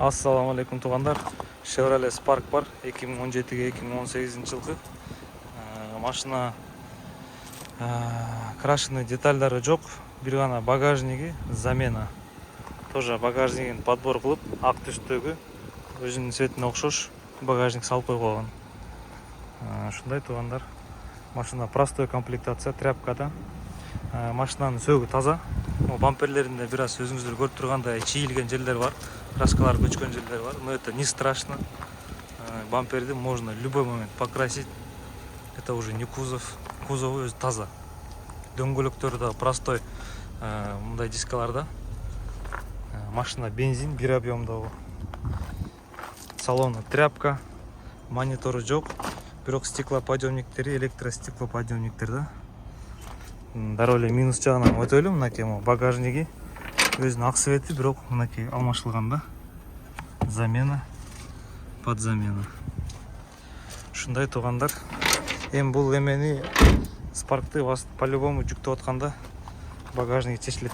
Assalamu alaikum туугандар. Chevrolet Spark бар 2017-2018 жылғы. Машина крашеный детальдары жоқ, бир гана багажниги замена. Тоже багажнигин подбор кылып, ак түстөгү өзүнүн цветине окшош багажник салып койгон. Ушундай туугандар. Машина простой комплектация, тряпкада. Машинанын сөөгү таза. Бамперлеринде бир аз өзүңүздөр көрүп тургандай чийилген жерлер бар, краскалар көчкөн жерлер бар. Но это не страшно. Бамперди можно в любой момент покрасить. Это уже не кузов. Кузову өзү таза. Дөңгөлөктөрү да простой мындай дискаларда. Машина бензин, бир объемдогу. Салону тряпка, монитору жок. Бирок стеклоподъемниктери, электростеклоподъемниктер да. Дароо эле минус жагынан өтөлү. Мынакей багажниги өзүнүн ак свети, бирок мынакей алмашылган да. Замена, под замена. Ушундай туугандар. Эми бул эмени Спаркты по-любому жүктөп атканда багажниги чечилет.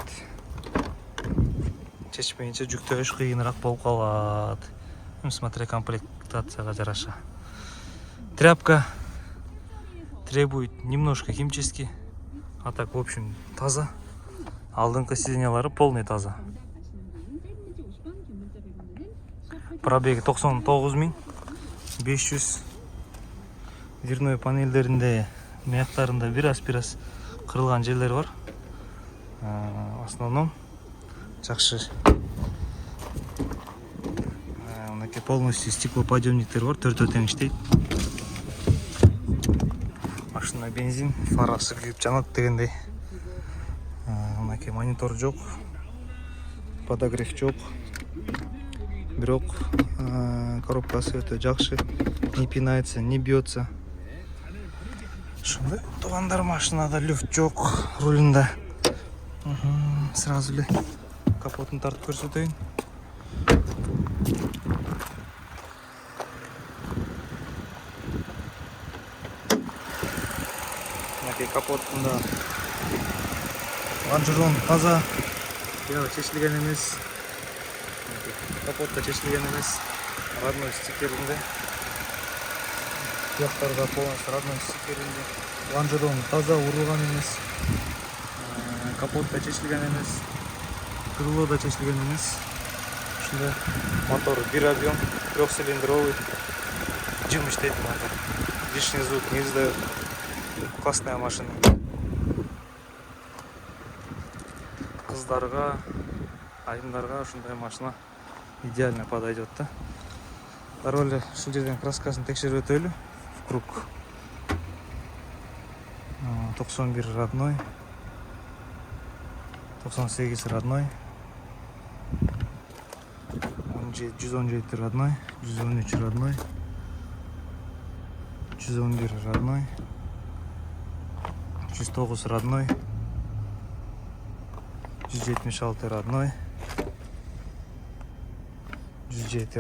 Чечпейинче жүктөш кыйыныраак болуп калат. Смотря комплектацияга жараша. Тряпка требует немножко химчистки. А так, в общем, таза. Алдыңкы сиденьялары полный таза. Пробеги 99.500. Дверной панельдеринде маяктарында бир аз кырылган жерлер бар. В основном жакшы. Мынакей полностью стеклоподъемниктер бар, төртөө тең иштейт. Машина бензин, фарасы күйүп жанат дегендей. Мынакей монитор жок, подогрев жок. Бирок коробкасы өтө жакшы, не пинается, не бьется. Ушундай туугандар, машинада люфт жок, рулинде. Сразу эле капотун тартып көрсөтөйүн. Капотунда лонжерон таза, чечилген эмес. Капотта чечилген эмес, родной стикеринде. Жактарда полностью родной стикеринде. Лонжерон таза, урулган эмес. Капотта чечилген эмес, крыло да чечилген эмес. Ушундай мотор бир объем, трехцилиндровый, жым иштейт мотор. Лишний звук не издает. Классная машина. Кыздарга, айымдарга ушундай машина идеально подойдет да. Дароо эле ушул жерден краскасын текшерип өтөлү. В круг 91 родной, 98 родной, 117 родной, 113 родной, 111 родной, 109 родной, 176 родной, 107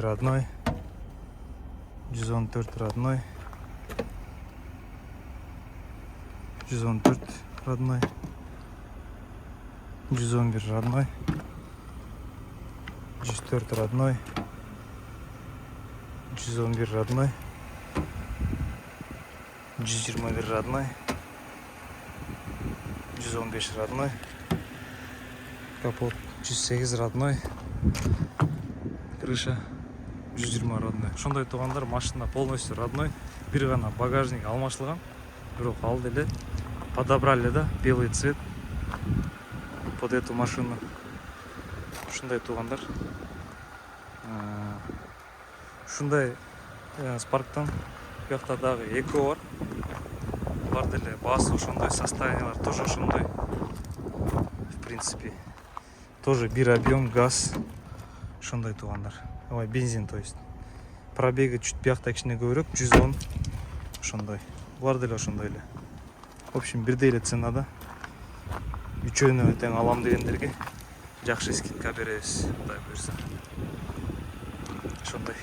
родной, 114 родной, 114 родной, 111 родной, 104 родной, 111 родной, 121 родной, 115 родной, капот 108 родной, крыша 120 родной. Ошондой туугандар, машина полностью родной. Бир гана багажник алмашылган, бирок ал деле подобрали да белый цвет под эту машину. Ушундай туугандар. Ушундай Спарктан бuyakta дагы экөө бар. Бар деле баасы ошондой, состояниялар тоже ошондой. В принципе, тоже бир объем, газ. Ошондой туугандар. Ой, бензин, то есть. Пробеги чуть бuyakта кичине көбүрөөк, 110. Ошондой. Булар деле ошондой эле. В общем, бирдей эле ценада. Үчөөнү тең алам дегендерге жакшы скидка беребиз. Кудай буйрса. Ошондой.